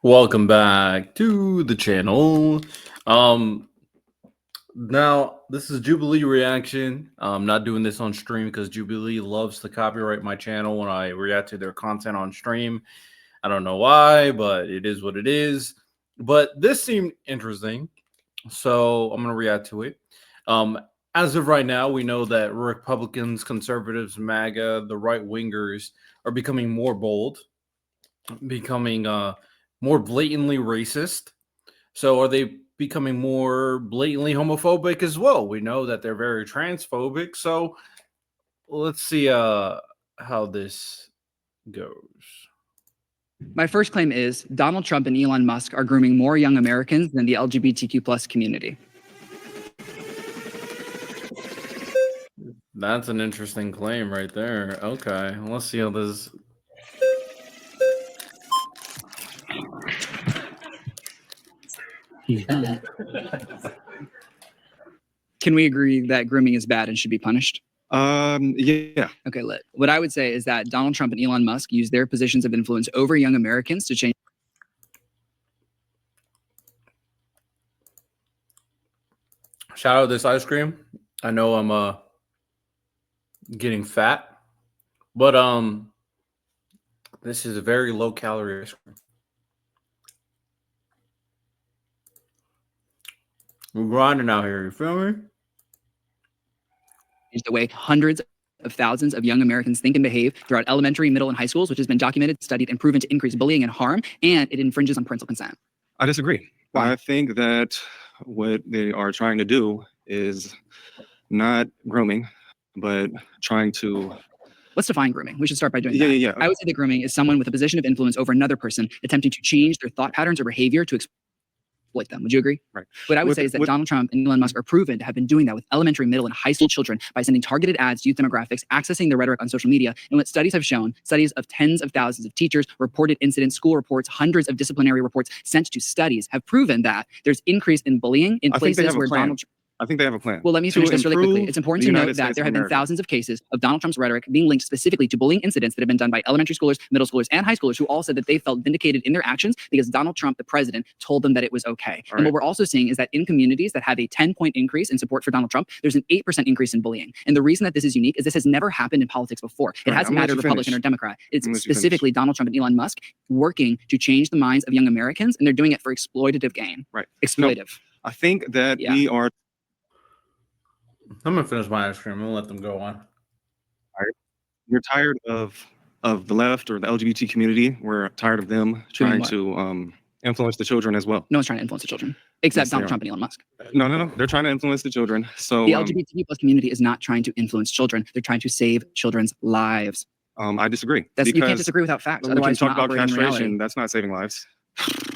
Welcome back to the channel. Um, Now this is Jubilee reaction. I'm not doing this on stream because Jubilee loves to copyright my channel when I react to their content on stream. I don't know why, but it is what it is. But this seemed interesting, so I'm gonna react to it. Um, as of right now, we know that Republicans, conservatives, MAGA, the right wingers are becoming more bold, becoming more blatantly racist. So are they becoming more blatantly homophobic as well? We know that they're very transphobic. So let's see how this goes. My first claim is Donald Trump and Elon Musk are grooming more young Americans than the LGBTQ plus community. That's an interesting claim right there. Okay, let's see how this. Can we agree that grooming is bad and should be punished? Yeah. Okay, lit. What I would say is that Donald Trump and Elon Musk use their positions of influence over young Americans to change. Shout out this ice cream. I know I'm getting fat, but this is a very low calorie ice cream. We're grinding out here, you feel me? The way hundreds of thousands of young Americans think and behave throughout elementary, middle, and high schools, which has been documented, studied, and proven to increase bullying and harm, and it infringes on parental consent. I disagree. Why? I think that what they are trying to do is not grooming, but trying to. Let's define grooming. We should start by doing Yeah, that. yeah, yeah. I would say that grooming is someone with a position of influence over another person attempting to change their thought patterns or behavior to exploit them. Would you agree? Right. What I would say is that Donald Trump and Elon Musk are proven to have been doing that with elementary, middle, and high school children by sending targeted ads to youth demographics, accessing their rhetoric on social media. And what studies have shown, studies of tens of thousands of teachers, reported incidents, school reports, hundreds of disciplinary reports sent to studies have proven that there's increase in bullying in places where Donald Trump. I think they have a plan. Well, let me finish this really quickly. It's important to note that there have been thousands of cases of Donald Trump's rhetoric being linked specifically to bullying incidents that have been done by elementary schoolers, middle schoolers, and high schoolers who all said that they felt vindicated in their actions because Donald Trump, the president, told them that it was okay. And what we're also seeing is that in communities that have a 10-point increase in support for Donald Trump, there's an 8% increase in bullying. And the reason that this is unique is this has never happened in politics before. It hasn't mattered Republican or Democrat. It's specifically Donald Trump and Elon Musk working to change the minds of young Americans, and they're doing it for exploitative gain. Right. Exploitive. No, I think that we are. I'm gonna finish my ice cream. I'm gonna let them go on. You're tired of the left or the LGBT community. We're tired of them trying to influence the children as well. No one's trying to influence the children, except Donald Trump and Elon Musk. No. They're trying to influence the children. So the LGBTQ plus community is not trying to influence children. They're trying to save children's lives. I disagree. You can't disagree without facts. We can talk about castration. That's not saving lives.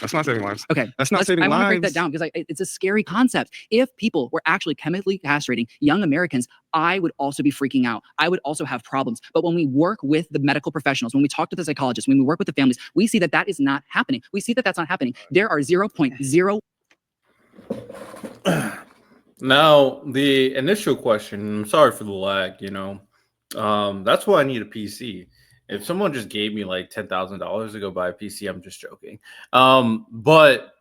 That's not saving lives. Okay. That's not saving lives. I want to break that down because it's a scary concept. If people were actually chemically castrating young Americans, I would also be freaking out. I would also have problems. But when we work with the medical professionals, when we talk to the psychologists, when we work with the families, we see that that is not happening. We see that that's not happening. There are 0.0. Now, the initial question, I'm sorry for the lag, that's why I need a PC. If someone just gave me like $10,000 to go buy a PC, I'm just joking. But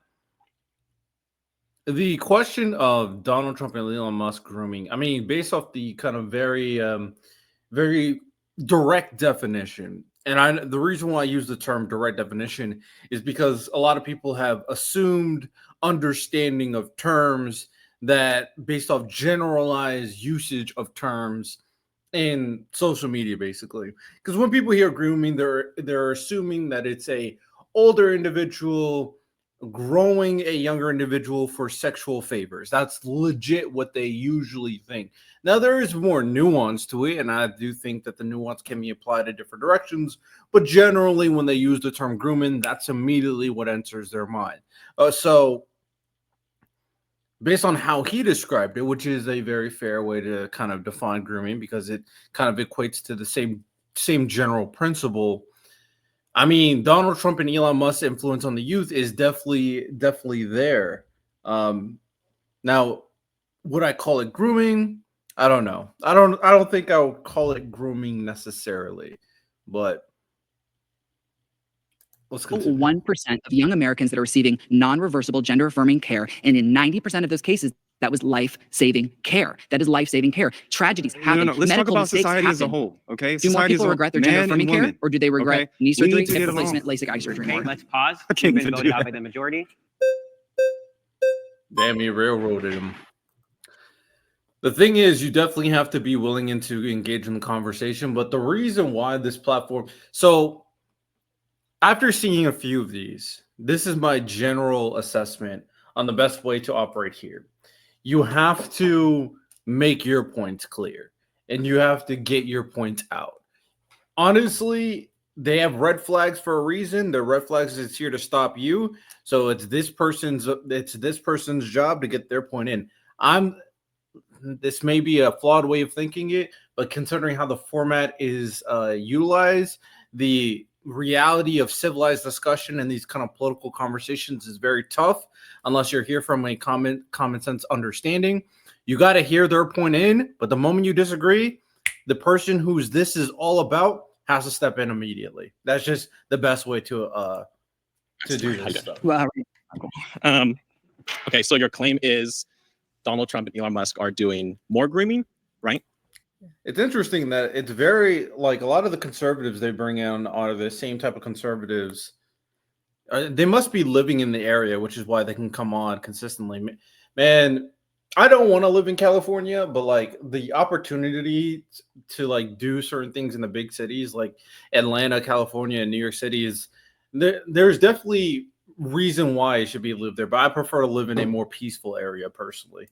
the question of Donald Trump and Elon Musk grooming, I mean, based off the kind of very direct definition, and the reason why I use the term direct definition is because a lot of people have assumed understanding of terms that based off generalized usage of terms in social media, basically, because when people hear grooming, they're assuming that it's a older individual growing a younger individual for sexual favors. That's legit what they usually think. Now, there is more nuance to it, and I do think that the nuance can be applied to different directions, but generally when they use the term grooming, that's immediately what enters their mind. So based on how he described it, which is a very fair way to kind of define grooming because it kind of equates to the same general principle. I mean, Donald Trump and Elon Musk's influence on the youth is definitely there. Now, would I call it grooming? I don't know. I don't think I would call it grooming necessarily, but let's continue. 1% of young Americans that are receiving non-reversible gender-affirming care, and in 90% of those cases, that was life-saving care. That is life-saving care. Tragedies happen. No. Let's talk Medical about mistakes society as a happen. whole, okay? Do more Society people as a regret their man gender-affirming and care, woman, or do they regret okay? knee We need surgery, to hip get replacement, along. LASIK eye surgery Okay, more? let's pause. I can't We've been even voted do out by that. the majority. Damn, you railroaded him. The thing is, you definitely have to be willing to engage in the conversation. But the reason why this platform, so after seeing a few of these, this is my general assessment on the best way to operate here. You have to make your points clear and you have to get your points out. Honestly, they have red flags for a reason. They're red flags is here to stop you. So it's this person's job to get their point in. This may be a flawed way of thinking it, but considering how the format is utilized, the reality of civilized discussion and these kind of political conversations is very tough unless you're here from a common sense understanding. You got to hear their point in, but the moment you disagree, the person whose this is all about has to step in immediately. That's just the best way to do this stuff. Well, Okay, so your claim is Donald Trump and Elon Musk are doing more grooming, right? It's interesting that it's very like a lot of the conservatives they bring in are the same type of conservatives. They must be living in the area, which is why they can come on consistently. Man, I don't want to live in California, but like the opportunity to like do certain things in the big cities like Atlanta, California, and New York City is there's definitely reason why I should be lived there, but I prefer to live in a more peaceful area personally.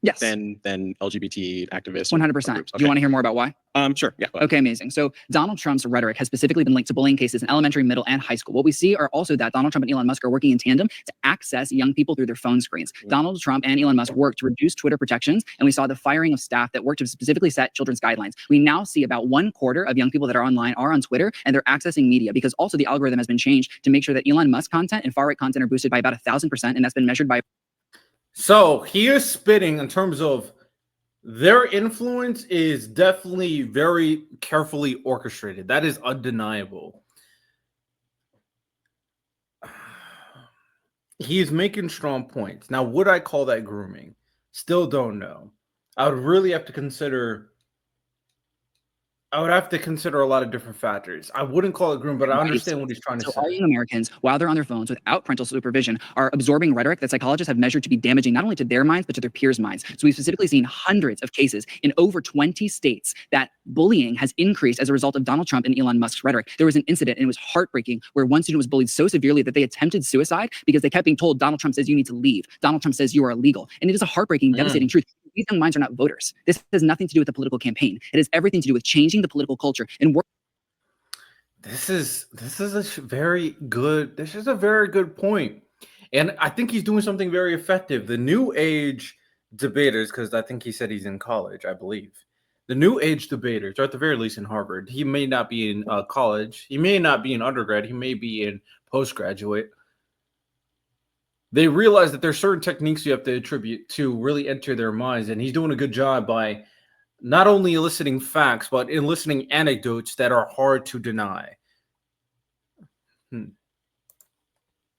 yes. Than LGBT activists. 100%. groups. Do you want to hear more about why? Sure. Yeah. go ahead. Okay, amazing. So Donald Trump's rhetoric has specifically been linked to bullying cases in elementary, middle, and high school. What we see are also that Donald Trump and Elon Musk are working in tandem to access young people through their phone screens. Donald Trump and Elon Musk worked to reduce Twitter protections, and we saw the firing of staff that worked to specifically set children's guidelines. We now see about 1/4 of young people that are online are on Twitter, and they're accessing media because also the algorithm has been changed to make sure that Elon Musk content and far-right content are boosted by about 1,000%, and that's been measured by. So he is spitting in terms of their influence is definitely very carefully orchestrated. That is undeniable. He is making strong points. Now, would I call that grooming? Still don't know. I would really have to consider. I would have to consider a lot of different factors. I wouldn't call it groom, but I understand what he's trying to So say. all young Americans, while they're on their phones without parental supervision, are absorbing rhetoric that psychologists have measured to be damaging not only to their minds, but to their peers' minds. So we've specifically seen hundreds of cases in over 20 states that bullying has increased as a result of Donald Trump and Elon Musk's rhetoric. There was an incident, and it was heartbreaking, where one student was bullied so severely that they attempted suicide because they kept being told, Donald Trump says you need to leave. Donald Trump says you are illegal. And it is a heartbreaking, devastating truth. These young minds are not voters. This has nothing to do with the political campaign. It has everything to do with changing the political culture and work. This is a very good point, and I think he's doing something very effective. The new age debaters, because I think he said he's in college, I believe. The new age debaters, or at the very least in Harvard. He may not be in college. He may not be in undergrad. He may be in postgraduate. They realize that there's certain techniques you have to attribute to really enter their minds, and he's doing a good job by not only eliciting facts, but eliciting anecdotes that are hard to deny.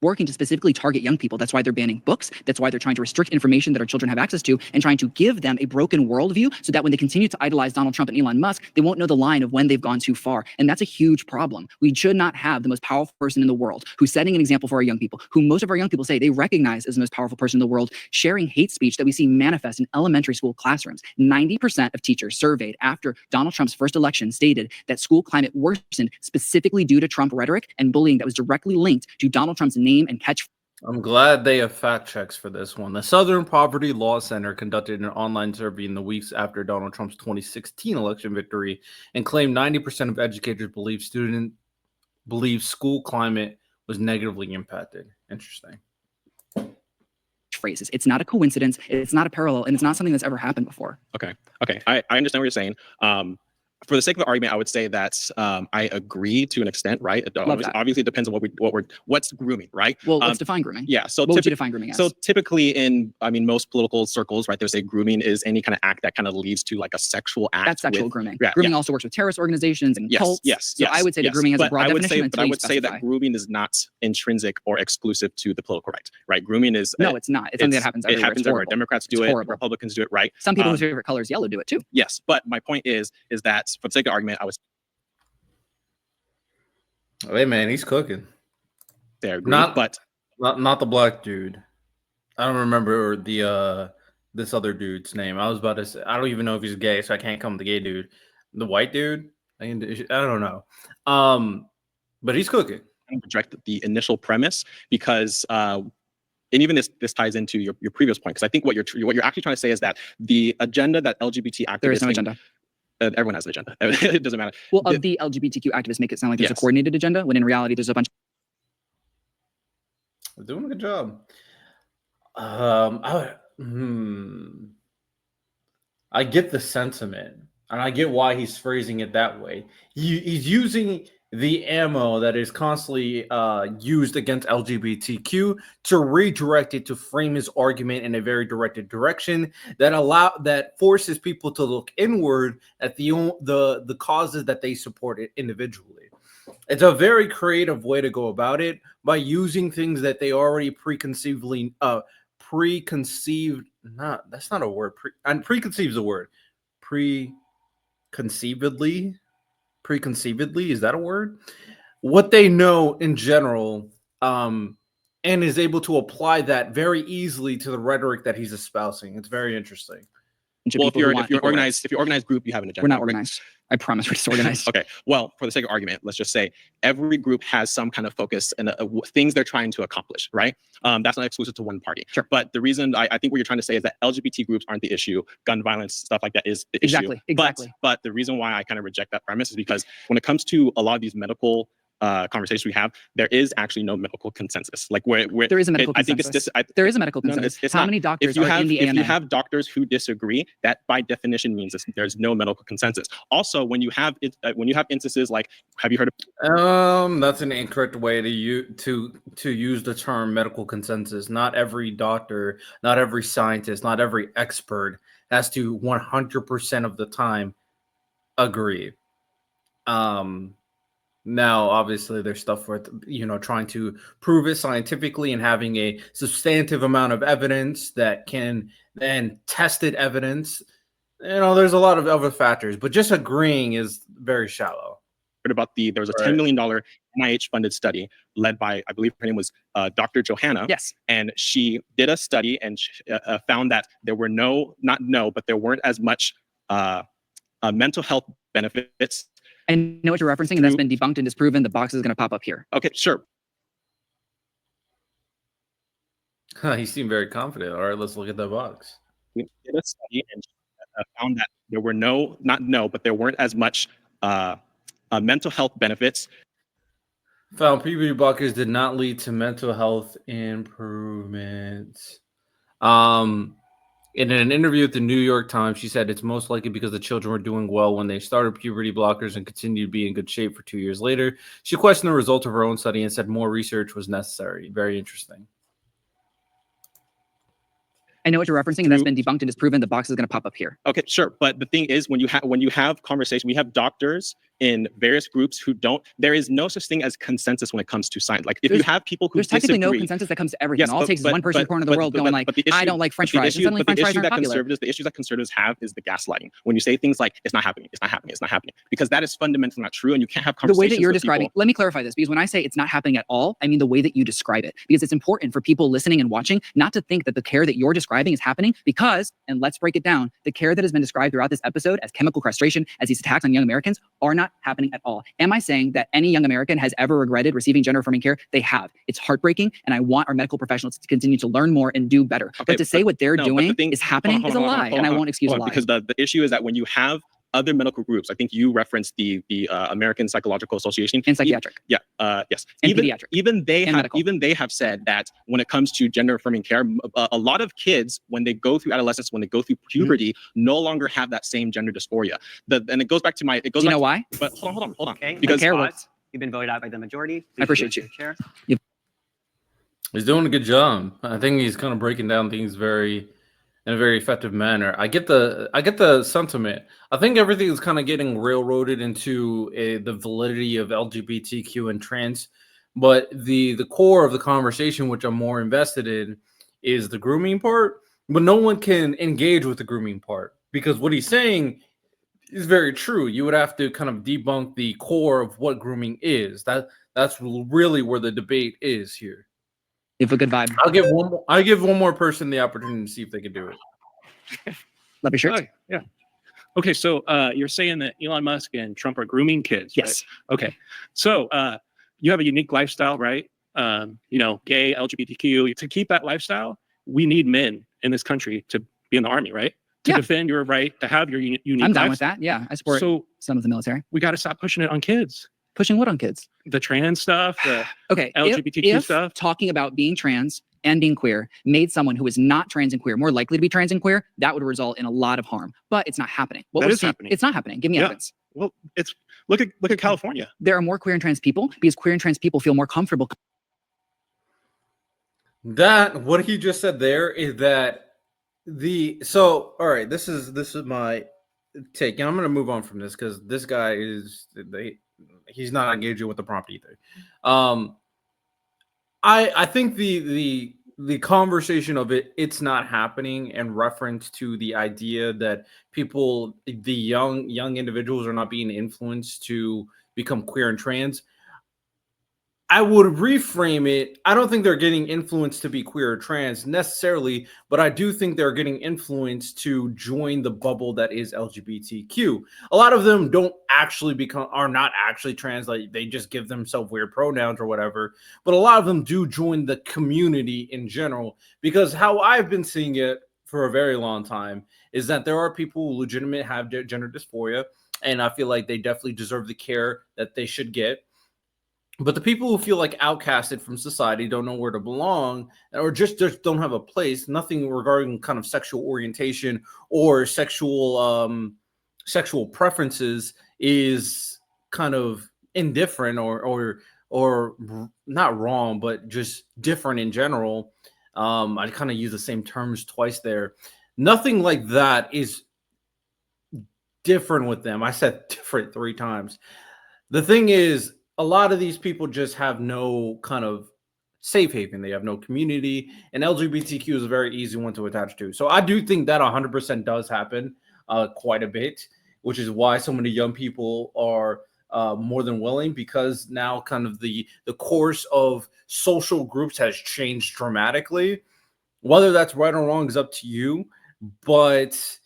Working to specifically target young people. That's why they're banning books. That's why they're trying to restrict information that our children have access to and trying to give them a broken worldview so that when they continue to idolize Donald Trump and Elon Musk, they won't know the line of when they've gone too far. And that's a huge problem. We should not have the most powerful person in the world who's setting an example for our young people, who most of our young people say they recognize as the most powerful person in the world, sharing hate speech that we see manifest in elementary school classrooms. 90% of teachers surveyed after Donald Trump's first election stated that school climate worsened specifically due to Trump rhetoric and bullying that was directly linked to Donald Trump's name and catch. I'm glad they have fact checks for this one. The Southern Poverty Law Center conducted an online survey in the weeks after Donald Trump's 2016 election victory and claimed 90% of educators believe school climate was negatively impacted. Interesting. Phrases. It's not a coincidence. It's not a parallel, and it's not something that's ever happened before. Okay. I understand what you're saying. for the sake of the argument, I would say that I agree to an extent, right? It obviously depends on what's grooming, right? Well, let's define grooming. Yeah. So what would you define grooming as? So typically in, most political circles, right, they say grooming is any kind of act that kind of leads to like a sexual act. That's sexual grooming. Yeah, grooming also works with terrorist organizations and cults. So I would say that grooming has a broad definition. But I would say that grooming is not intrinsic or exclusive to the political right. Right? Grooming is no, it's not. It's something that happens everywhere. It happens everywhere. Democrats do it. Republicans do it. Right? Some people whose favorite color is yellow do it too. Yes, but my point is that for the sake of argument, I was. Hey man, he's cooking. There, not the black dude. I don't remember this other dude's name. I was about to say I don't even know if he's gay, so I can't call him the gay dude. The white dude, I don't know. But he's cooking. I reject the initial premise because. And even this ties into your previous point, because I think what you're actually trying to say is that the agenda that LGBT activists there is no agenda. Everyone has an agenda. It doesn't matter. Well, the LGBTQ activists make it sound like there's a coordinated agenda, when in reality there's a bunch. We're doing a good job. I get the sentiment, and I get why he's phrasing it that way. He's using the ammo that is constantly used against LGBTQ to redirect it to frame his argument in a very directed direction that forces people to look inward at the causes that they supported individually. It's a very creative way to go about it by using things that they already preconceived. That's not a word. Preconceive is a word. Preconceivedly, is that a word? What they know in general, and is able to apply that very easily to the rhetoric that he's espousing. It's very interesting. Well, if you're organized group, you have an agenda. We're not organized. I promise we're disorganized. Okay. Well, for the sake of argument, let's just say every group has some kind of focus and things they're trying to accomplish, right? That's not exclusive to one party. Sure. But the reason I think what you're trying to say is that LGBT groups aren't the issue. Gun violence, stuff like that is the issue. Exactly. But the reason why I kind of reject that premise is because when it comes to a lot of these medical conversations we have, there is actually no medical consensus. Like where there is a medical consensus. There is a medical consensus. It's How not. many doctors are in the AMA? If you have doctors who disagree, that by definition means there's no medical consensus. Also, when you have instances like, have you heard of? That's an incorrect way to use the term medical consensus. Not every doctor, not every scientist, not every expert has to 100% of the time agree. Now, obviously, there's stuff with, trying to prove it scientifically and having a substantive amount of evidence that can then tested evidence. There's a lot of other factors, but just agreeing is very shallow. About there was a $10 million NIH funded study led by, I believe her name was Dr. Johanna. Yes. And she did a study and found that there were but there weren't as much mental health benefits. I know what you're referencing, and that's been debunked and disproven. The box is going to pop up here. Okay, sure. He seemed very confident. All right, let's look at the box. We did a study and found that there were but there weren't as much mental health benefits. Found puberty blockers did not lead to mental health improvements. In an interview with the New York Times, she said it's most likely because the children were doing well when they started puberty blockers and continued to be in good shape for 2 years later. She questioned the result of her own study and said more research was necessary. Very interesting. I know what you're referencing, and that's been debunked and disproven. The box is going to pop up here. Okay, sure. But the thing is, when you have conversation, we have doctors in various groups who don't. There is no such thing as consensus when it comes to science. Like if you have people who there's technically no consensus that comes to everything. All it takes is one person in the corner of the world going like, I don't like French fries. And suddenly French fries aren't popular. The issue that conservatives have is the gaslighting. When you say things like it's not happening, because that is fundamentally not true, and you can't have conversations. The way that you're describing. Let me clarify this, because when I say it's not happening at all, I mean the way that you describe it. Because it's important for people listening and watching not to think that the care that you're describing is happening. Because, and let's break it down, the care that has been described throughout this episode as chemical castration, as these attacks on young Americans, are not happening at all. Am I saying that any young American has ever regretted receiving gender-affirming care? They have. It's heartbreaking, and I want our medical professionals to continue to learn more and do better. But to say what they're doing is happening is a lie, and I won't excuse a lie. Because the issue is that when you have other medical groups. I think you referenced the American Psychological Association And psychiatric. Yes. And pediatric. Even they have said that when it comes to gender affirming care, a lot of kids, when they go through adolescence, when they go through puberty, no longer have that same gender dysphoria. And it goes back to Do you know why? But hold on. Okay. Because you've been voted out by the majority. I appreciate you. Chair. He's doing a good job. I think he's kind of breaking down things in a very effective manner. I get the sentiment. I think everything is kind of getting railroaded into the validity of LGBTQ and trans, but the core of the conversation, which I'm more invested in, is the grooming part. But no one can engage with the grooming part because what he's saying is very true. You would have to kind of debunk the core of what grooming is. That's really where the debate is here. You have a good vibe. I'll give one more person the opportunity to see if they can do it. Love your shirt. Oh, yeah. Okay, so you're saying that Elon Musk and Trump are grooming kids. Yes. Right? Okay. So you have a unique lifestyle, right? Gay, LGBTQ. To keep that lifestyle, we need men in this country to be in the army, right? To defend your right to have your unique I'm down lifestyle. with that. Yeah, I support So some of the military. we got to stop pushing it on kids. Pushing what on kids? The trans stuff, the Okay, LGBTQ if stuff. talking about being trans and being queer made someone who is not trans and queer more likely to be trans and queer, that would result in a lot of harm. But it's not happening. That we're is seeing, happening. It's not happening. Give me Yeah. evidence. Well, look at California. There are more queer and trans people because queer and trans people feel more comfortable. What he just said there is that all right, this is my take, and I'm gonna move on from this because this guy he's not engaging with the prompt either. I think the conversation of it's not happening in reference to the idea that the young individuals are not being influenced to become queer and trans. I would reframe it. I don't think they're getting influenced to be queer or trans necessarily, but I do think they're getting influenced to join the bubble that is LGBTQ. A lot of them are not actually trans, like they just give themselves weird pronouns or whatever. But a lot of them do join the community in general, because how I've been seeing it for a very long time is that there are people who legitimately have gender dysphoria, and I feel like they definitely deserve the care that they should get. But the people who feel like outcasted from society, don't know where to belong, or just don't have a place, nothing regarding kind of sexual orientation or sexual preferences is kind of indifferent or not wrong, but just different in general. I kind of use the same terms twice there. Nothing like that is different with them. I said different 3 times. The thing is, a lot of these people just have no kind of safe haven. They have no community, and LGBTQ is a very easy one to attach to. So I do think that 100% does happen quite a bit, which is why so many young people are more than willing, because now kind of the course of social groups has changed dramatically. Whether that's right or wrong is up to you, but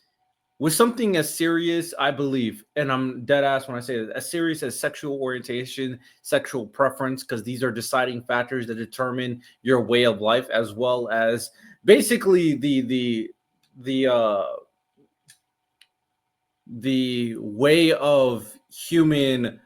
with something as serious, I believe, and I'm dead ass when I say it, as serious as sexual orientation, sexual preference, because these are deciding factors that determine your way of life, as well as basically the way of human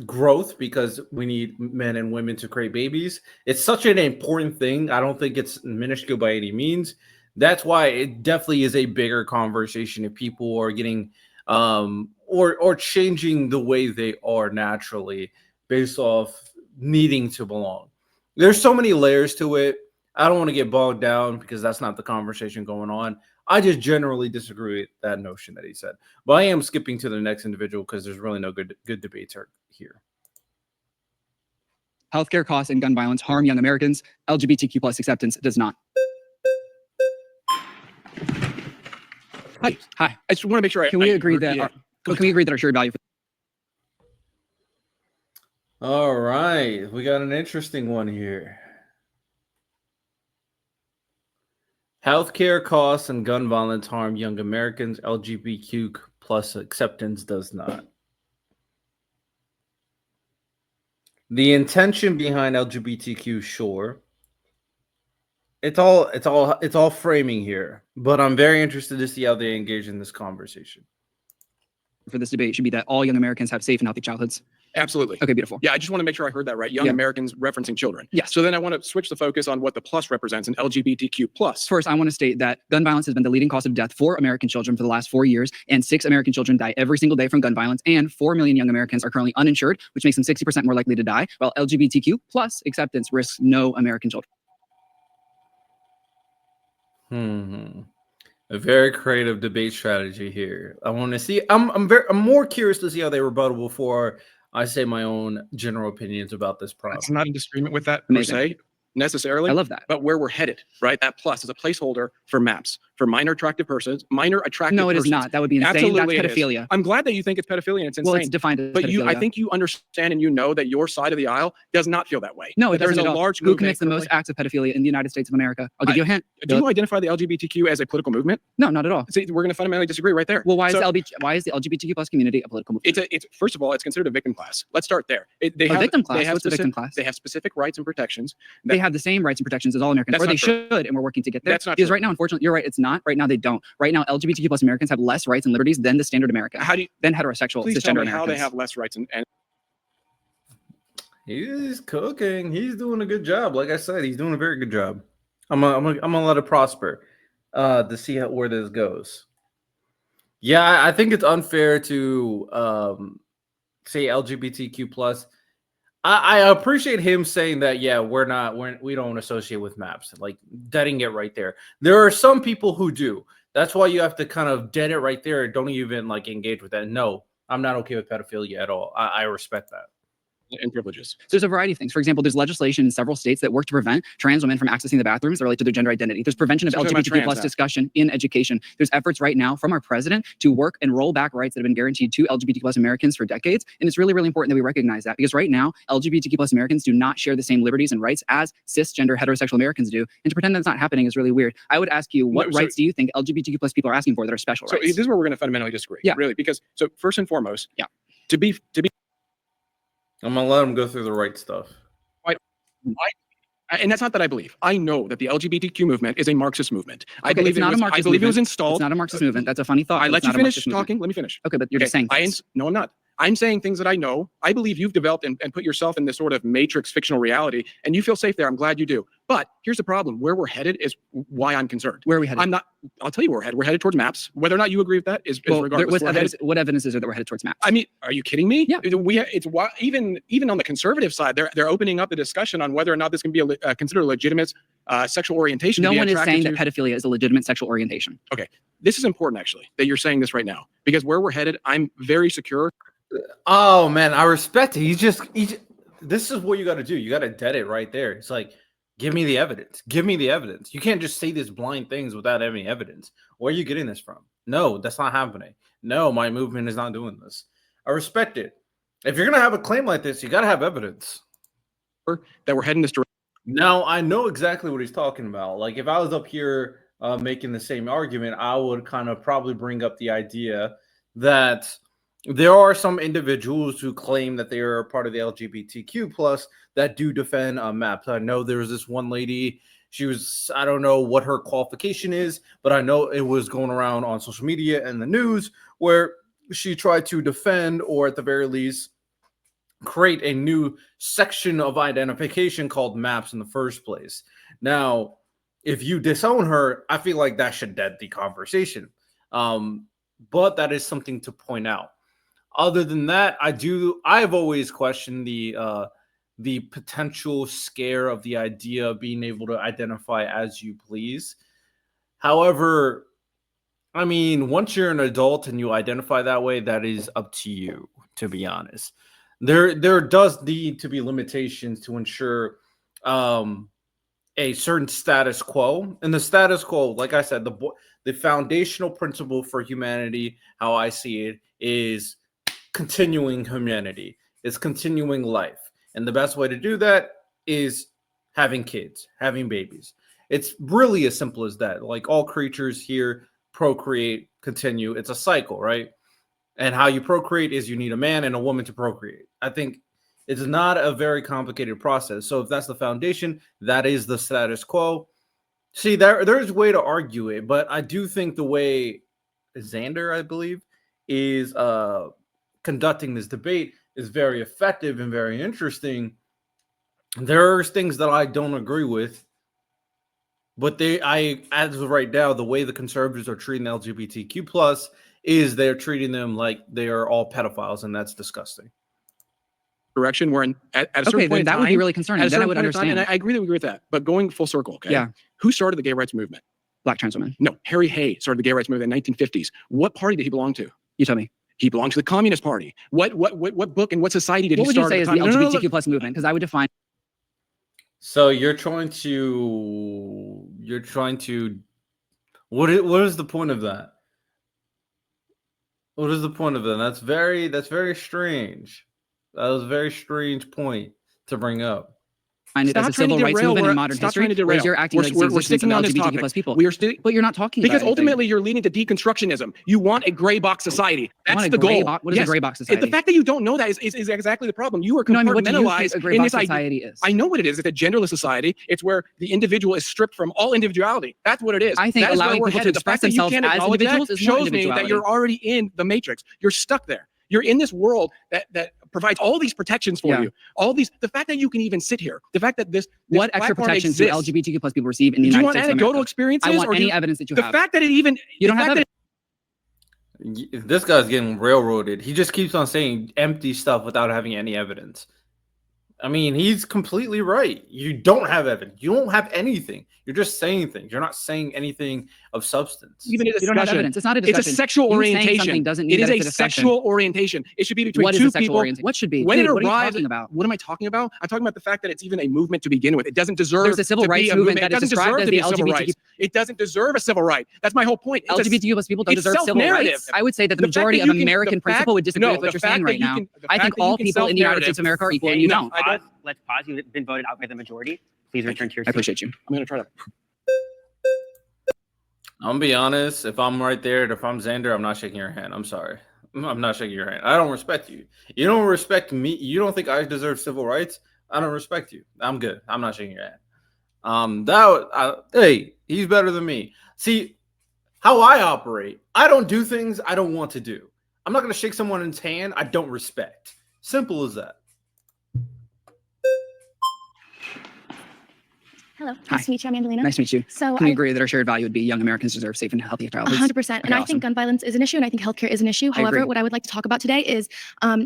growth, because we need men and women to create babies. It's such an important thing. I don't think it's minuscule by any means. That's why it definitely is a bigger conversation if people are getting or changing the way they are naturally based off needing to belong. There's so many layers to it. I don't want to get bogged down because that's not the conversation going on. I just generally disagree with that notion that he said. But I am skipping to the next individual because there's really no good debates here. Healthcare costs and gun violence harm young Americans. LGBTQ plus acceptance does not. Hi. I just want to make sure. Can we agree that our shared value? All right, we got an interesting one here. Healthcare costs and gun violence harm young Americans. LGBTQ plus acceptance does not. The intention behind LGBTQ, sure. It's all framing here, but I'm very interested to see how they engage in this conversation. for this debate should be that all young Americans have safe and healthy childhoods. Absolutely. Okay, beautiful. Yeah, I just want to make sure I heard that right. Young Yeah. Americans referencing children. Yes. So then I want to switch the focus on what the plus represents, an LGBTQ plus. First, I want to state that gun violence has been the leading cause of death for American children for the last 4 years, and 6 American children die every single day from gun violence, and 4 million young Americans are currently uninsured, which makes them 60% more likely to die, while LGBTQ plus acceptance risks no American children. A very creative debate strategy here. I want to see. I'm more curious to see how they rebuttal before I say my own general opinions about this problem. It's not in disagreement with that Amazing. per se, necessarily. I love that. But where we're headed, right? That plus is a placeholder for MAPS, for minor attractive persons. No, it is not. That would be insane. Absolutely, That's pedophilia. I'm glad that you think it's pedophilia and it's insane. Well, it's defined as but pedophilia. I think you understand and you know that your side of the aisle does not feel that way. No, it There's doesn't a at all. large Who movement commits the most acts of pedophilia in the United States of America? I'll give you a hint. Do you identify the LGBTQ as a political movement? No, not at all. See, we're going to fundamentally disagree right there. Well, why is So, the LGBTQ plus community a political movement? it's first of all, it's considered a victim class. Let's start there. They A have victim class? They have What's a victim class? They have specific rights and protections. They have the same rights and protections as all Americans, That's or they not true. should, and we're working to get there. That's not because true. right now, unfortunately, you're right. It's not. Right now, they don't. Right now, LGBTQ plus Americans have less rights and liberties than the standard American, How do you than heterosexual please tell cisgender me how Americans. they have less rights and He's cooking. He's doing a good job. Like I said, he's doing a very good job. I'm gonna let it prosper to see where this goes. Yeah, I think it's unfair to say LGBTQ plus. I appreciate him saying that. Yeah, we don't associate with MAPS. Like deading it right there. There are some people who do. That's why you have to kind of dead it right there. Don't even like engage with that. No, I'm not okay with pedophilia at all. I respect that. and privileges. So there's a variety of things. For example, there's legislation in several states that work to prevent trans women from accessing the bathrooms that relate to their gender identity. There's prevention of So we're talking about LGBTQ plus trans now. discussion in education. There's efforts right now from our president to work and roll back rights that have been guaranteed to LGBTQ plus Americans for decades. And it's really, really important that we recognize that, because right now, LGBTQ plus Americans do not share the same liberties and rights as cisgender heterosexual Americans do. And to pretend that's not happening is really weird. I would ask you, what No, so- rights do you think LGBTQ plus people are asking for that are special So rights? this is where we're going to fundamentally disagree. Yeah. Really, because so first and foremost, Yeah. to be I'm gonna let him go through the right stuff. and that's not that I believe. I know that the LGBTQ movement is a Marxist movement. I Okay, believe it's not a Marxist I believe it was movement. installed. It's not a Marxist movement. That's a funny thought. I but let it's you not a finish Marxist movement. talking. Let me finish. Okay, but you're just saying things. No, I'm not. I'm saying things that I know. I believe you've developed and put yourself in this sort of matrix fictional reality, and you feel safe there. I'm glad you do. But here's the problem. Where we're headed is why I'm concerned. Where are we headed? I'm not. I'll tell you where we're headed. We're headed towards maps. Whether or not you agree with that is Well, regardless. We're headed- what evidence is there that we're headed towards maps? I mean, are you kidding me? Yeah. It's why even on the conservative side, they're opening up the discussion on whether or not this can be considered a legitimate sexual orientation. to No be one is attracted saying to. that pedophilia is a legitimate sexual orientation. This is important, actually, that you're saying this right now, because where we're headed, I'm very secure. Oh man, I respect it. This is what you got to do. You got to dead it right there. It's like, give me the evidence. Give me the evidence. You can't just say these blind things without any evidence. Where are you getting this from? No, that's not happening. No, my movement is not doing this. I respect it. If you're gonna have a claim like this, you got to have evidence. That we're heading this direction. Now I know exactly what he's talking about. Like if I was up here making the same argument, I would kind of probably bring up the idea that there are some individuals who claim that they are part of the LGBTQ plus that do defend MAPS. I know there was this one lady. I don't know what her qualification is, but I know it was going around on social media and the news where she tried to defend, or at the very least, create a new section of identification called MAPS in the first place. Now, if you disown her, I feel like that should dead the conversation. But that is something to point out. Other than that, I've always questioned the potential scare of the idea of being able to identify as you please. However, I mean, once you're an adult and you identify that way, that is up to you, to be honest. There does need to be limitations to ensure a certain status quo. And the status quo, like I said, the foundational principle for humanity, how I see it, is continuing humanity. It's continuing life. And the best way to do that is having kids, having babies. It's really as simple as that. Like all creatures here procreate, continue. It's a cycle, right? And how you procreate is you need a man and a woman to procreate. I think it's not a very complicated process. So if that's the foundation, that is the status quo. See, there's a way to argue it, but I do think the way Xander, I believe, is conducting this debate is very effective and very interesting. There's things that I don't agree with, but as of right now, the way the conservatives are treating LGBTQ plus is they're treating them like they are all pedophiles, and that's disgusting. Direction where at a certain point in that time, would be really concerning. Then I would understand. And I agree that we agree with that. But going full circle, okay? Yeah. Who started the gay rights movement? Black trans women. No, Harry Hay started the gay rights movement in the 1950s. What party did he belong to? You tell me. He belonged to the Communist Party. What book and what society did he start? What would you say is the LGBTQ plus movement? Because I would define. So you're trying to what is the point of that? What is the point of that? That's very strange. That was a very strange point to bring up. Find it as a civil rights movement in modern history, whereas you're acting like we're sticking on this LGBTQ topic. plus people. But you're not talking because about ultimately you're leading to deconstructionism. You want a gray box society. That's the goal. What is a gray box society? The fact that you don't know that is exactly the problem. You are compartmentalized in this society is. I know what it is. It's a genderless society. It's where the individual is stripped from all individuality. That's what it is. I think allowing people to express themselves as individuals is more shows me that you're already in the matrix. You're stuck there. You're in this world that provides all these protections for you. The fact that you can even sit here, the fact that this what extra protections do LGBTQ plus people receive in the United States? Do you want anecdotal experiences? I want any evidence that you have. The fact that it even you don't have evidence. This guy's getting railroaded. He just keeps on saying empty stuff without having any evidence. I mean, he's completely right. You don't have evidence. You don't have anything. You're just saying things. You're not saying anything of substance. Even a you don't have evidence. It's not a discussion. It's a sexual orientation. It is a sexual orientation. It should be between two people. What should be? When it arrives, what are you talking about? What am I talking about? I'm talking about the fact that it's even a movement to begin with. It doesn't deserve. There's a civil rights movement that is described as the LGBTQ. It doesn't deserve a civil right. That's my whole point. LGBTQ plus people don't deserve civil rights. I would say that the majority of American principle would disagree with what you're saying right now. I think all people in the United States of America are equal, and you don't. Let's pause. You've been voted out by the majority. Please return to your seat. I appreciate you. I'm going to try to. I'm gonna be honest. If I'm right there, if I'm Xander, I'm not shaking your hand. I'm sorry. I'm not shaking your hand. I don't respect you. You don't respect me. You don't think I deserve civil rights. I don't respect you. I'm good. I'm not shaking your hand. Hey, he's better than me. See how I operate. I don't do things I don't want to do. I'm not gonna shake someone's hand I don't respect. Simple as that. Hello, nice to meet you. I'm Angelina. Nice to meet you. So can we agree that our shared value would be young Americans deserve safe and healthy childhoods? 100%. And I think gun violence is an issue, and I think healthcare is an issue. However, what I would like to talk about today is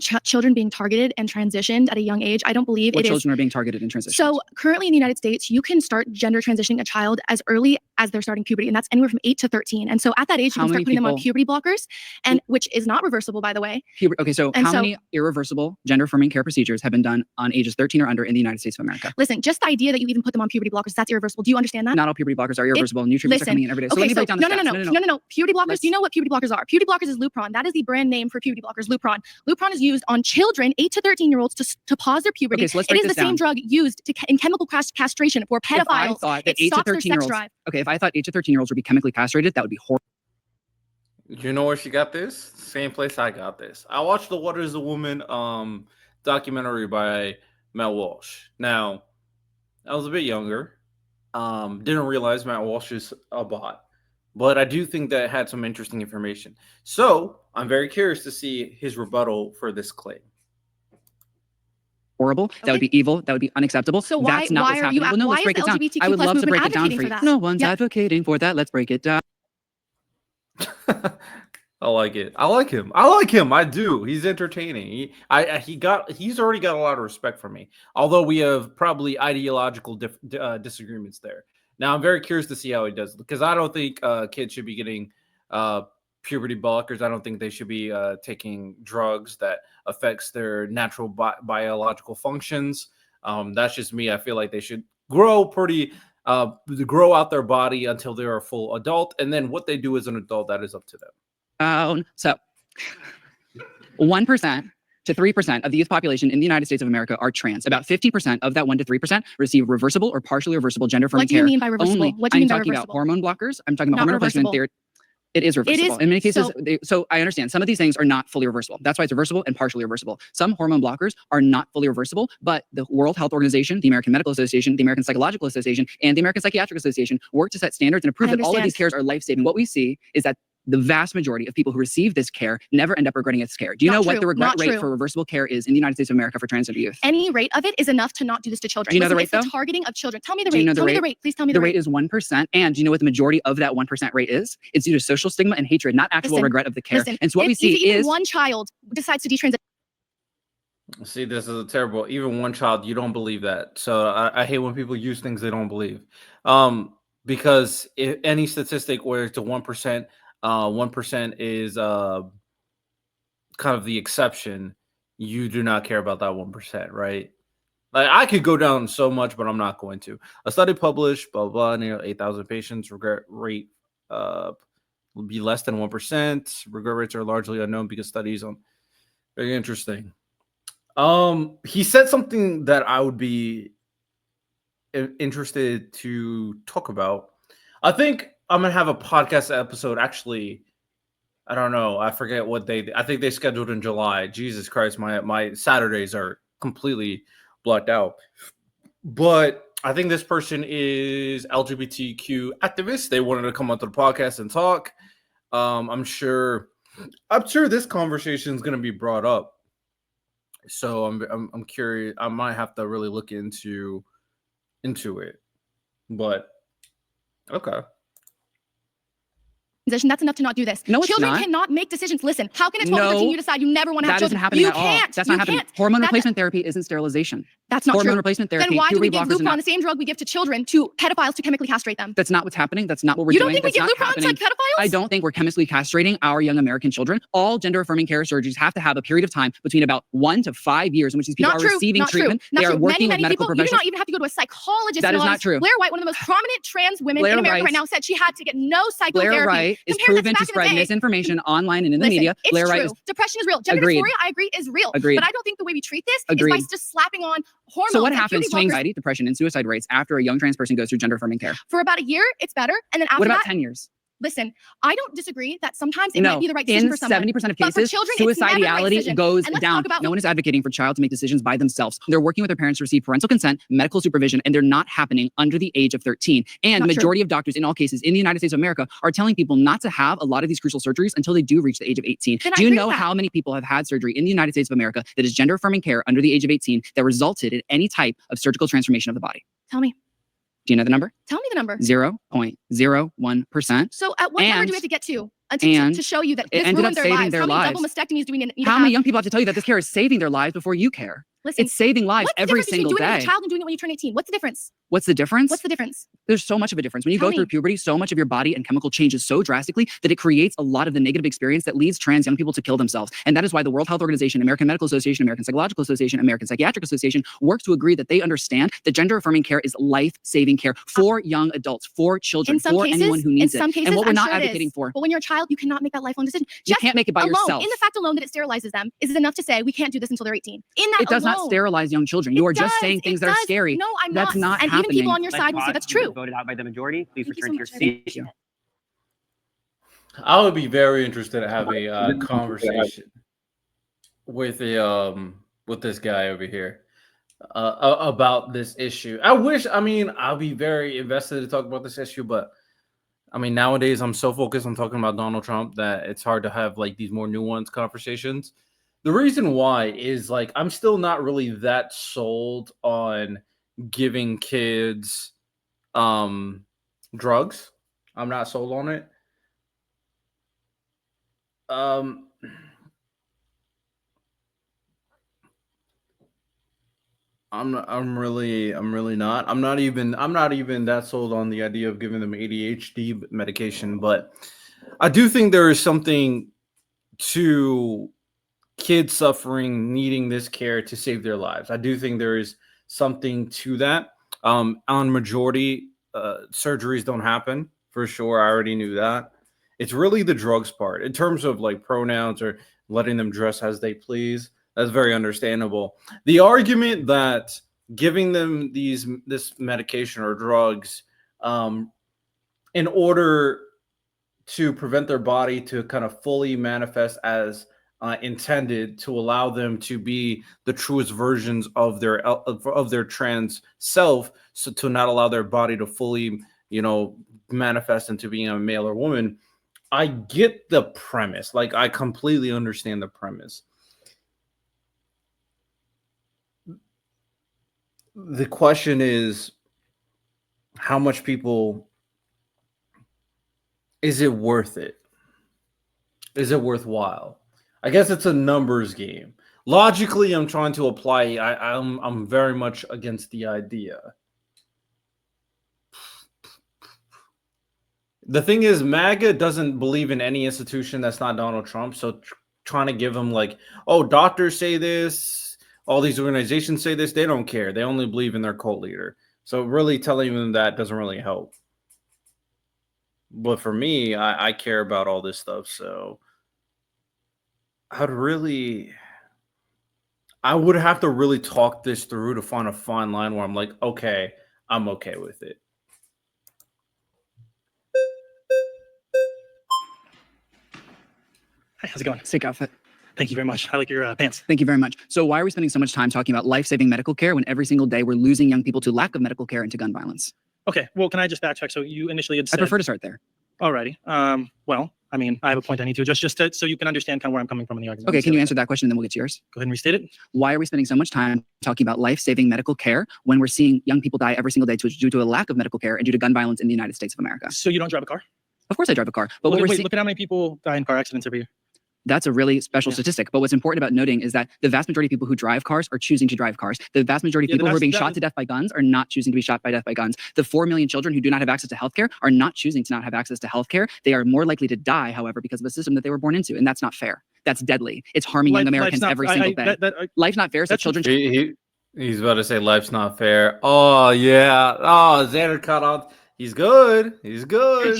children being targeted and transitioned at a young age. I don't believe what children are being targeted and transitioned. So currently in the United States, you can start gender transitioning a child as early as they're starting puberty, and that's anywhere from 8 to 13. And so at that age, you can start putting them on puberty blockers, and which is not reversible, by the way. Okay, so how many irreversible gender-affirming care procedures have been done on ages 13 or under in the United States of America? Listen, just the idea that you even put them on puberty blockers, that's irreversible. Do you understand that? Not all puberty blockers are irreversible. New treatments are coming in every day. So let me break down the stats. No. Puberty blockers, do you know what puberty blockers are? Puberty blockers is Lupron. That is the brand name for puberty blockers, Lupron. Lupron is used on children, 8 to 13-year-olds, to pause their puberty. Okay, so let's break this down. Same drug used in chemical castration for pedophiles. If I thought that 8 to 13-year-olds, if I thought 8 to 13-year-olds would be chemically castrated, that would be horrible. You know where she got this? Same place I got this. I watched the What Is a Woman documentary by Matt Walsh. Now, I was a bit younger. Didn't realize Matt Walsh is a bot, but I do think that it had some interesting information. So I'm very curious to see his rebuttal for this claim. Horrible. Okay. That would be evil. That would be unacceptable. So that's not what's happening. Well, no, let's break it down. I would love to break it down for you. No one's advocating for that. Let's break it down. I like it. I like him. I do. He's entertaining. He's already got a lot of respect for me. Although we have probably ideological disagreements there. Now I'm very curious to see how he does, because I don't think kids should be getting puberty blockers. I don't think they should be taking drugs that affects their natural biological functions. That's just me. I feel like they should grow out their body until they're a full adult, and then what they do as an adult, that is up to them. So 1% to 3% of the youth population in the United States of America are trans. About 50% of that 1 to 3% receive reversible or partially reversible gender-affirming care. What do you mean by reversible? What do you mean by reversible? I'm talking about hormone blockers. I'm talking about hormone replacement therapy. It is reversible. In many cases, so I understand some of these things are not fully reversible. That's why it's reversible and partially reversible. Some hormone blockers are not fully reversible, but the World Health Organization, the American Medical Association, the American Psychological Association, and the American Psychiatric Association work to set standards and prove that all of these cares are life-saving. What we see is that the vast majority of people who receive this care never end up regretting its care. Do you know what the regret rate for reversible care is in the United States of America for transgender youth? Any rate of it is enough to not do this to children. Do you know the rate, it's the though? targeting of children. Tell me the Do rate. you know the Tell me rate? the rate. Please tell me the rate. The rate is 1%. And do you know what the majority of that 1% rate is? It's due to social stigma and hatred, not actual regret of the care. And so what we see even is one child decides to detransition. See, this is a terrible. Even one child, you don't believe that. So I hate when people use things they don't believe. Because if any statistic where it's a 1%, 1% is kind of the exception. You do not care about that 1%, right? Like, I could go down so much, but I'm not going to. A study published, blah blah, near 8,000 patients, regret rate will be less than 1%. Regret rates are largely unknown because studies on very interesting. He said something that I would be interested to talk about. I think I'm gonna have a podcast episode. Actually, I don't know. I forget what I think they scheduled in July. Jesus Christ, my Saturdays are completely blocked out. But I think this person is LGBTQ activist. They wanted to come onto the podcast and talk. I'm sure this conversation is gonna be brought up. So I'm curious. I might have to really look into it. But okay. That's enough to not do this. No, it's Children not. cannot make decisions. Listen, how can a 12 or 13 you decide you never want to have That children? isn't happening You at all. can't. That's not happening. Can't. Hormone replacement therapy isn't sterilization. That's not Hormone true. replacement therapy. Then why do we give puberty blockers are Lupron, the same drug we give to children, to pedophiles to chemically castrate them? That's not what's happening. That's not what we're You doing. don't think we That's give not Lupron to happening. pedophiles? I don't think we're chemically castrating our young American children. All gender-affirming care surgeries have to have a period of time between about 1 to 5 years in which these people Not are true. receiving Not treatment. True. They Not are true. working many with medical people, you do professionals. not even have to go to a psychologist. That is not true. Blair White, one of the most prominent trans women Blair in America Rice- right now, said she had to get no psychotherapy. Blair Wright is Compare that proven to back in the spread day. misinformation online and in the Listen, media. it's Blair true. Wright is Depression is real. Gender Agreed. dysphoria, I agree, is real. Agreed. But I don't think the way we treat this Agreed. is by just slapping on hormones. So what and happens puberty to blockers. anxiety, depression, and suicide rates after a young trans person goes through gender-affirming care? For about a year, it's better. And then after What about that, 10 years? listen, I don't disagree that sometimes it No, might be the right decision in for someone. 70% of But for cases, children, it's never the right suicidality decision. goes And let's down. talk about No one is advocating for child to make decisions by themselves. They're working with their parents to receive parental consent, medical supervision, and they're not happening under the age of 13. And Not the true. majority of doctors in all cases in the United States of America are telling people not to have a lot of these crucial surgeries until they do reach the age of 18. Then I Do you agree know with that. how many people have had surgery in the United States of America that is gender-affirming care under the age of 18 that resulted in any type of surgical transformation of the body? Tell me. Do you know the number? Tell me the number. 0.01%. So at what number And- do we have to get to and to show you that it this ended ruined up their saving lives? their How many lives. double mastectomies do we need to How have? many young people have to tell you that this care is saving their lives before you care? Listen, It's saving lives what's the every difference between single doing it as day. a child and doing it when you turn 18? What's the difference? What's the difference? What's the difference? There's so much of a difference. When you Tell go through me. puberty, so much of your body and chemical changes so drastically that it creates a lot of the negative experience that leads trans young people to kill themselves. And that is why the World Health Organization, American Medical Association, American Psychological Association, American Psychiatric Association work to agree that they understand that gender-affirming care is life-saving care for young adults, for children, In some for cases, anyone who needs in some it. cases, And what we're I'm not sure it advocating is. for. But when you're a child, you cannot make that lifelong decision. You Just can't make it by alone, yourself. in the fact alone that it sterilizes them is enough to say we can't do this until they're 18. In that It does not alone, sterilize young children. You it are just does, saying it things that are does. scary. No, I'm That's not And even people happening. on your side will say that's true. Voted out by the majority. Please Thank you return so to your much. seat. I would be very interested to have a conversation with this guy over here about this issue. I'll be very invested to talk about this issue, but I mean, nowadays I'm so focused on talking about Donald Trump that it's hard to have like these more nuanced conversations. The reason why is like I'm still not really that sold on giving kids drugs. I'm not sold on it. I'm really not. I'm not even that sold on the idea of giving them ADHD medication, but I do think there is something to kids suffering needing this care to save their lives. I do think there is something to that. On majority surgeries don't happen for sure. I already knew that. It's really the drugs part in terms of like pronouns or letting them dress as they please. That's very understandable. The argument that giving them this medication or drugs in order to prevent their body to kind of fully manifest as intended, to allow them to be the truest versions of their trans self, so to not allow their body to fully manifest into being a male or woman. I get the premise. Like, I completely understand the premise. The question is, how much people, is it worth it? Is it worthwhile? I guess it's a numbers game. Logically, I'm trying to apply. I'm very much against the idea. The thing is, MAGA doesn't believe in any institution that's not Donald Trump. So trying to give them like, oh, doctors say this, all these organizations say this, they don't care. They only believe in their cult leader. So really telling them that doesn't really help. But for me, I care about all this stuff. So I would have to really talk this through to find a fine line where I'm like, okay, I'm okay with it. Hi, how's it going? Sick outfit. Thank you very much. I like your pants. Thank you very much. So why are we spending so much time talking about life-saving medical care when every single day we're losing young people to lack of medical care and to gun violence? Okay, well, can I just backtrack? So you initially had I said... prefer to start there. Alrighty. Well, I mean, I have a point I need to adjust so you can understand kind of where I'm coming from in the argument. Okay, can you answer that question and then we'll get to yours? Go ahead and restate it. Why are we spending so much time talking about life-saving medical care when we're seeing young people die every single day due to a lack of medical care and due to gun violence in the United States of America? So you don't drive a car? Of course I drive a car. But Look at how many people die in car accidents every year. That's a really special statistic. But what's important about noting is that the vast majority of people who drive cars are choosing to drive cars. The vast majority of people who are being shot to death by guns are not choosing to be shot by death by guns. The 4 million children who do not have access to healthcare are not choosing to not have access to healthcare. They are more likely to die, however, because of a system that they were born into. And that's not fair. That's deadly. It's harming young Americans every single day. Life's not fair, so children... He's about to say life's not fair. Oh, yeah. Oh, Xander cut off. He's good. He's good.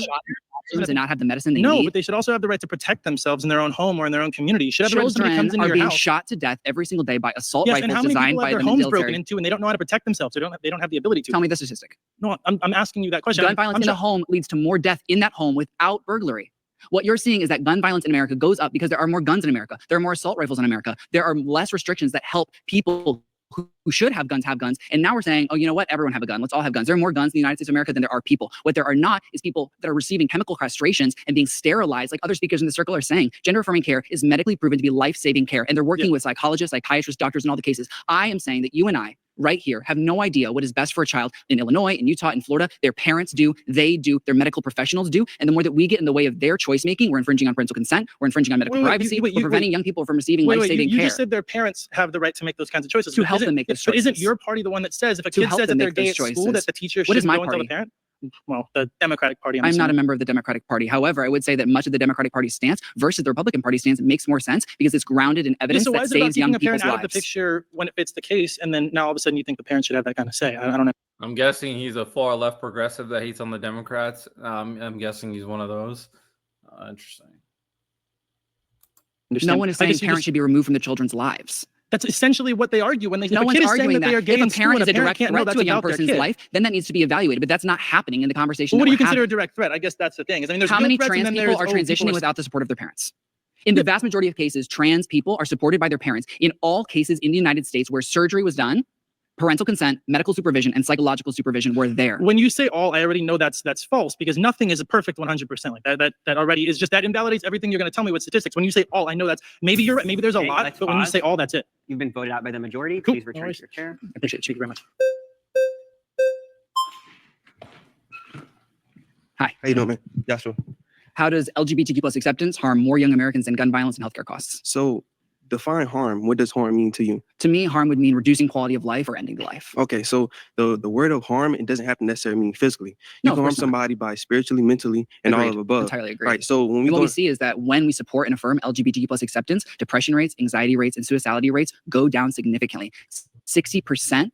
And not have the medicine they need. But they should also have the right to protect themselves in their own home or in their own community. You should have the right to somebody comes into your house. Children are being shot to death every single day by assault rifles and how many designed people by have the their homes military. broken into and they don't know how to protect themselves. They don't have the ability to. Tell me the statistic. No, I'm asking you that question. Gun violence in the home leads to more death in that home without burglary. What you're seeing is that gun violence in America goes up because there are more guns in America. There are more assault rifles in America. There are less restrictions that help people who should have guns. And now we're saying, oh, you know what? Everyone have a gun. Let's all have guns. There are more guns in the United States of America than there are people. What there are not is people that are receiving chemical castrations and being sterilized, like other speakers in the circle are saying. Gender affirming care is medically proven to be life-saving care. And they're working with psychologists, psychiatrists, doctors in all the cases. I am saying that you and I, right here, have no idea what is best for a child in Illinois, in Utah, in Florida. Their parents do, they do, their medical professionals do. And the more that we get in the way of their choice making, we're infringing on parental consent, we're infringing on medical privacy, we're preventing young people from receiving life-saving care. You just said their parents have the right to make those kinds of choices. To help them make those choices. But isn't your party the one that says if a kid says that they're gay at school, that the teacher should go and tell the parent? Well, the Democratic Party. I'm not a member of the Democratic Party. However, I would say that much of the Democratic Party stance versus the Republican Party stance makes more sense because it's grounded in evidence that saves young people's lives. Out of the picture when it fits the case, and then now all of a sudden you think the parents should have that kind of say. I don't know. I'm guessing he's a far left progressive that hates on the Democrats. I'm guessing he's one of those. Interesting. No one is saying parents should be removed from the children's lives. That's essentially what they argue when they say no one's arguing that. If a parent is a direct threat to a young person's life, then that needs to be evaluated. But that's not happening in the conversation. Well, what do you consider a direct threat? I guess that's the thing. I mean, there's how many trans people are transitioning without the support of their parents? In the vast majority of cases, trans people are supported by their parents. In all cases in the United States where surgery was done, parental consent, medical supervision, and psychological supervision were there. When you say all, I already know that's false because nothing is a perfect 100%. Like that already is just that invalidates everything you're going to tell me with statistics. When you say all, I know that's maybe you're right. Maybe there's a lot, but when you say all, that's it. You've been voted out by the majority. Cool. Please return to your chair. I appreciate it. Thank you very much. Hi. How you doing, man? Joshua. How does LGBTQ plus acceptance harm more young Americans than gun violence and healthcare costs? So define harm. What does harm mean to you? To me, harm would mean reducing quality of life or ending the life. Okay, so the word of harm, it doesn't have to necessarily mean physically. You can harm somebody by spiritually, mentally, and all of the above. Entirely agree. Right. So when what we see is that when we support and affirm LGBTQ plus acceptance, depression rates, anxiety rates, and suicidality rates go down significantly. 60%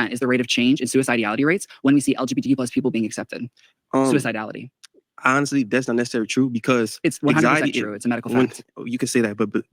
is the rate of change in suicidality rates when we see LGBTQ plus people being accepted. Suicidality. Honestly, that's not necessarily true because it's 100% true. It's a medical fact. You can say that, but if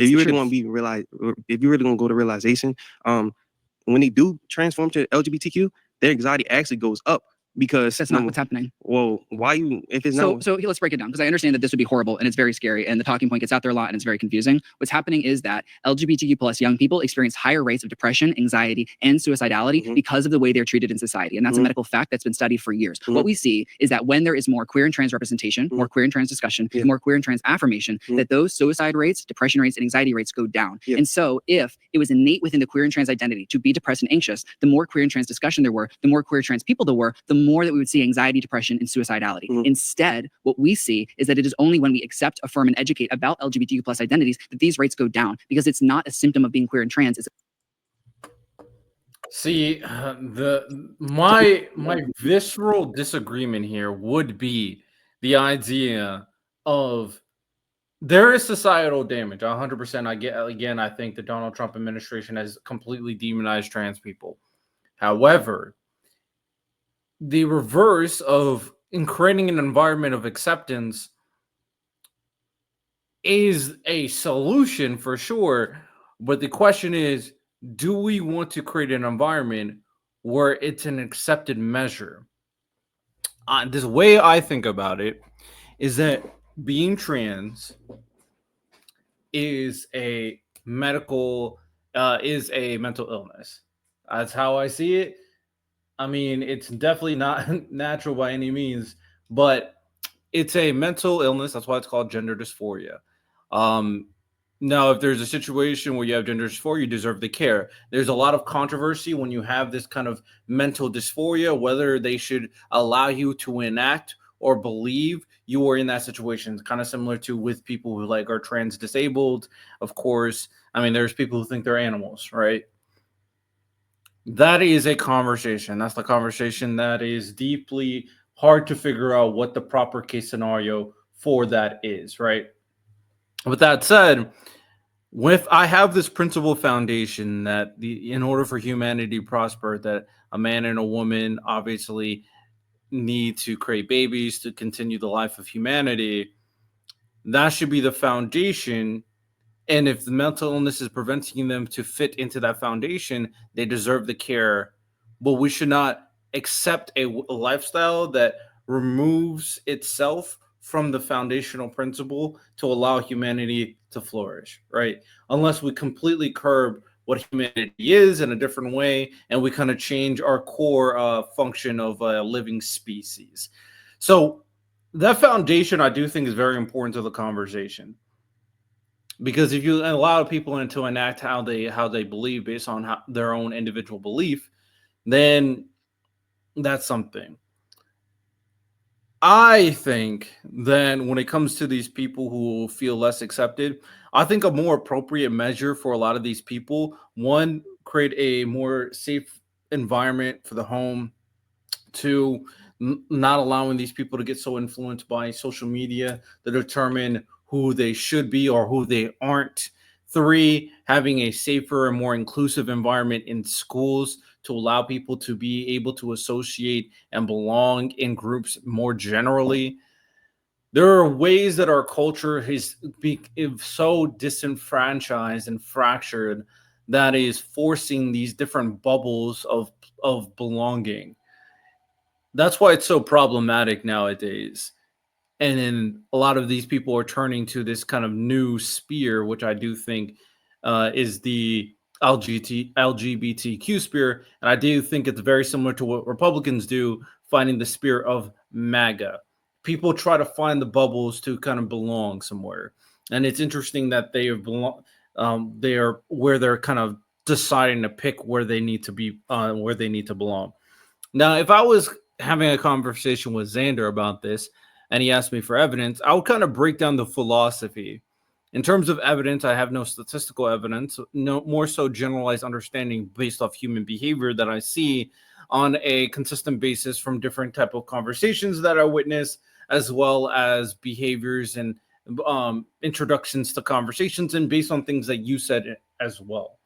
you really want to go to realization, when they do transform to LGBTQ, their anxiety actually goes up Because That's not what's happening. Well, why you if it's So not let's break it down because I understand that this would be horrible and it's very scary and the talking point gets out there a lot and it's very confusing. What's happening is that LGBTQ plus young people experience higher rates of depression, anxiety, and suicidality because of the way they're treated in society. And that's a medical fact that's been studied for years. What we see is that when there is more queer and trans representation, more queer and trans discussion, more queer and trans affirmation, that those suicide rates, depression rates, and anxiety rates go down. And so if it was innate within the queer and trans identity to be depressed and anxious, the more queer and trans discussion there were, the more queer trans people there were, the more that we would see anxiety, depression, and suicidality. Instead, what we see is that it is only when we accept, affirm, and educate about LGBTQ plus identities that these rates go down because it's not a symptom of being queer and trans. See, my visceral disagreement here would be the idea of there is societal damage. 100%. I think the Donald Trump administration has completely demonized trans people. However, the reverse of in creating an environment of acceptance is a solution for sure. But the question is, do we want to create an environment where it's an accepted measure? This way I think about it is that being trans is a mental illness. That's how I see it. I mean, it's definitely not natural by any means, but it's a mental illness. That's why it's called gender dysphoria. Now, if there's a situation where you have gender dysphoria, you deserve the care. There's a lot of controversy when you have this kind of mental dysphoria, whether they should allow you to enact or believe you are in that situation. It's kind of similar to with people who like are trans disabled. Of course, I mean, there's people who think they're animals, right? That is a conversation. That's the conversation that is deeply hard to figure out what the proper case scenario for that is, right? With that said, I have this principle foundation that in order for humanity to prosper, that a man and a woman obviously need to create babies to continue the life of humanity. That should be the foundation. And if the mental illness is preventing them to fit into that foundation, they deserve the care. But we should not accept a lifestyle that removes itself from the foundational principle to allow humanity to flourish, right? Unless we completely curb what humanity is in a different way and we kind of change our core function of a living species. So that foundation, I do think, is very important to the conversation. Because if you allow people to enact how they believe based on their own individual belief, then that's something. I think then when it comes to these people who feel less accepted, I think a more appropriate measure for a lot of these people, one, create a more safe environment for the home. Two, not allowing these people to get so influenced by social media to determine who they should be or who they aren't. Three, having a safer and more inclusive environment in schools to allow people to be able to associate and belong in groups more generally. There are ways that our culture is so disenfranchised and fractured that is forcing these different bubbles of belonging. That's why it's so problematic nowadays. And then a lot of these people are turning to this kind of new spear, which I do think is the LGBTQ spear. And I do think it's very similar to what Republicans do, finding the spear of MAGA. People try to find the bubbles to kind of belong somewhere. And it's interesting that they are where they're kind of deciding to pick where they need to be, where they need to belong. Now, if I was having a conversation with Xander about this, and he asked me for evidence, I would kind of break down the philosophy. In terms of evidence, I have no statistical evidence, no more so generalized understanding based off human behavior that I see on a consistent basis from different type of conversations that I witness, as well as behaviors and introductions to conversations, and based on things that you said as well.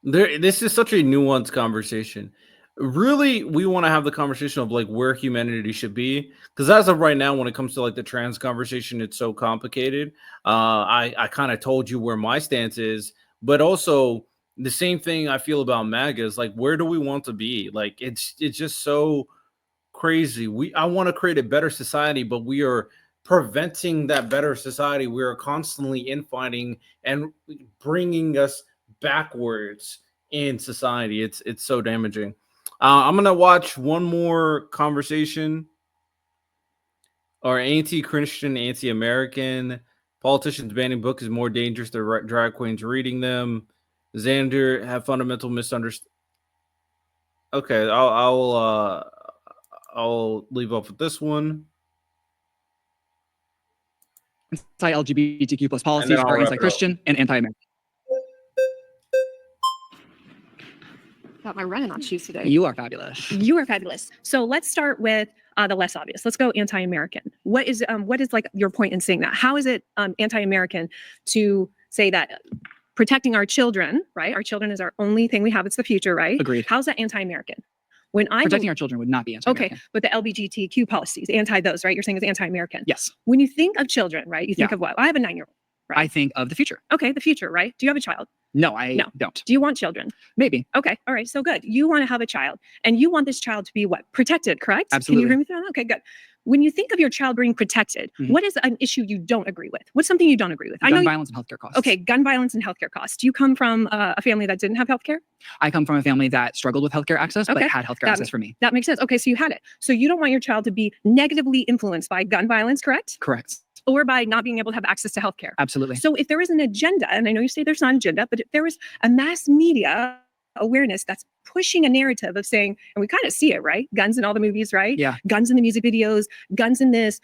This is such a nuanced conversation. Really, we want to have the conversation of like where humanity should be, because as of right now, when it comes to like the trans conversation, it's so complicated. I kind of told you where my stance is, but also The same thing I feel about MAGA is like, where do we want to be? Like, it's just so crazy. I want to create a better society, but we are preventing that better society. We are constantly infighting and bringing us backwards in society. It's so damaging. I'm gonna watch one more conversation. Or anti-Christian, anti-American. Politicians banning books is more dangerous than drag queens reading them. Xander have fundamental misunderstanding. Okay, I'll leave off with this one. Anti-LGBTQ plus policies are anti-Christian and anti-American. Got my running on shoes today. You are fabulous. You are fabulous. So let's start with the less obvious. Let's go anti-American. What is like your point in saying that? How is it anti-American to say that protecting our children, right? Our children is our only thing we have. It's the future, right? Agreed. How's that anti-American? When Protecting our children would not be anti-American. Okay, but the LGBTQ policies, anti those, right? You're saying it's anti-American. Yes. When you think of children, right? You think of what? I have a 9-year-old. Right? I think of the future. Okay, the future, right? Do you have a child? No, I don't. Do you want children? Maybe. Okay, all right, so good. You want to have a child, and you want this child to be what? Protected, correct? Absolutely. Can you agree with that? Okay, good. When you think of your child being protected, what is an issue you don't agree with? What's something you don't agree with? Gun violence and healthcare costs. Okay, gun violence and healthcare costs. Do you come from a family that didn't have healthcare? I come from a family that struggled with healthcare access, but had healthcare access for me. That makes sense. Okay, so you had it. So you don't want your child to be negatively influenced by gun violence, correct? Correct. Or by not being able to have access to healthcare. Absolutely. So if there is an agenda, and I know you say there's not an agenda, but if there was a mass media awareness that's pushing a narrative of saying, and we kind of see it, right? Guns in all the movies, right? Yeah. Guns in the music videos, guns in this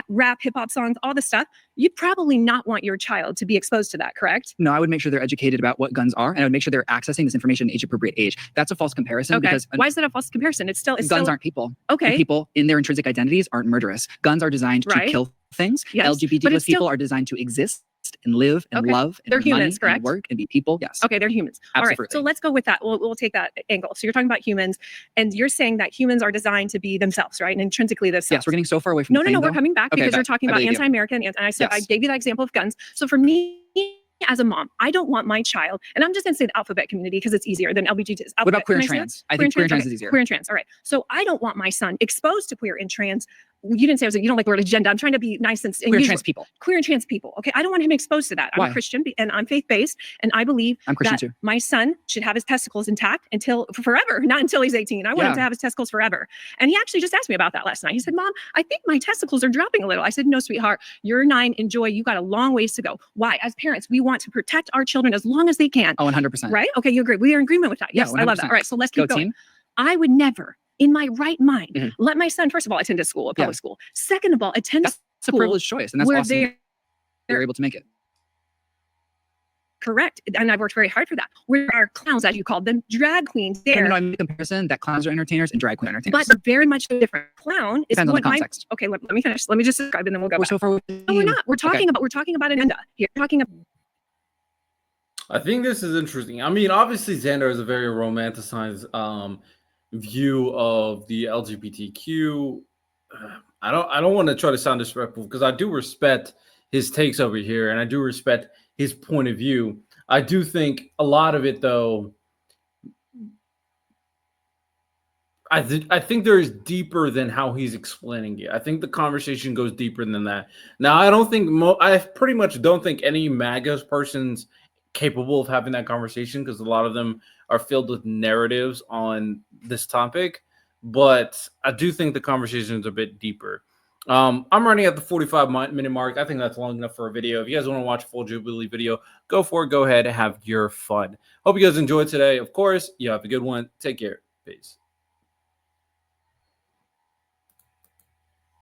rap, hip hop songs, all this stuff. You'd probably not want your child to be exposed to that, correct? No, I would make sure they're educated about what guns are, and I would make sure they're accessing this information at age-appropriate age. That's a false comparison. Okay. Because why is that a false comparison? Guns aren't people. Okay. And people in their intrinsic identities aren't murderous. Guns are designed to kill things. Yes. LGBT plus people are designed to exist and live and love and they're humans, money correct? And work and be people. Yes. Okay, they're humans. Absolutely. All right, so let's go with that. We'll take that angle. So you're talking about humans, and you're saying that humans are designed to be themselves, right? And intrinsically themselves. Yes, we're getting so far away from No, we're coming back because you're talking about anti-American. And I said I gave you that example of guns. So for me, as a mom, I don't want my child, and I'm just going to say the alphabet community because it's easier than LGBT. What about queer and trans? I think queer and trans is easier. Queer and trans. All right. So I don't want my son exposed to queer and trans. You didn't say you don't like the word agenda. I'm trying to be nice and queer and trans people. Queer and trans people. Okay. I don't want him exposed to that. I'm a Christian and I'm faith-based, and I believe that my son should have his testicles intact until forever, not until he's 18. I want him to have his testicles forever. And he actually just asked me about that last night. He said, "Mom, I think my testicles are dropping a little." I said, "No, sweetheart, you're 9. Enjoy. You got a long ways to go." Why? As parents, we want to protect our children as long as they can. Oh, 100%. Right? Okay, you agree. We are in agreement with that. Yes, I love that. All right, so let's keep going. I would never, in my right mind, let my son, first of all, attend a school, a public school. Second of all, attend a school. It's a privileged choice, and that's awesome. They're able to make it. Correct. And I've worked very hard for that. Where are clowns, as you called them, drag queens there. I made a comparison that clowns are entertainers and drag queen entertainers. But they're very much different. Clown is depends on the context. Okay, let me finish. Let me just describe and then we'll go back. So far no, we're not. We're talking about an agenda here. Talking about. I think this is interesting. I mean, obviously, Xander has a very romanticized view of the LGBTQ. I don't want to try to sound disrespectful because I do respect his takes over here, and I do respect his point of view. I do think a lot of it, though, I think there is deeper than how he's explaining it. I think the conversation goes deeper than that. Now, I don't think I pretty much don't think any MAGA person's capable of having that conversation because a lot of them are filled with narratives on this topic. But I do think the conversation is a bit deeper. I'm running at the 45-minute mark. I think that's long enough for a video. If you guys want to watch a full Jubilee video, go for it. Go ahead and have your fun. Hope you guys enjoyed today. Of course, you have a good one. Take care. Peace.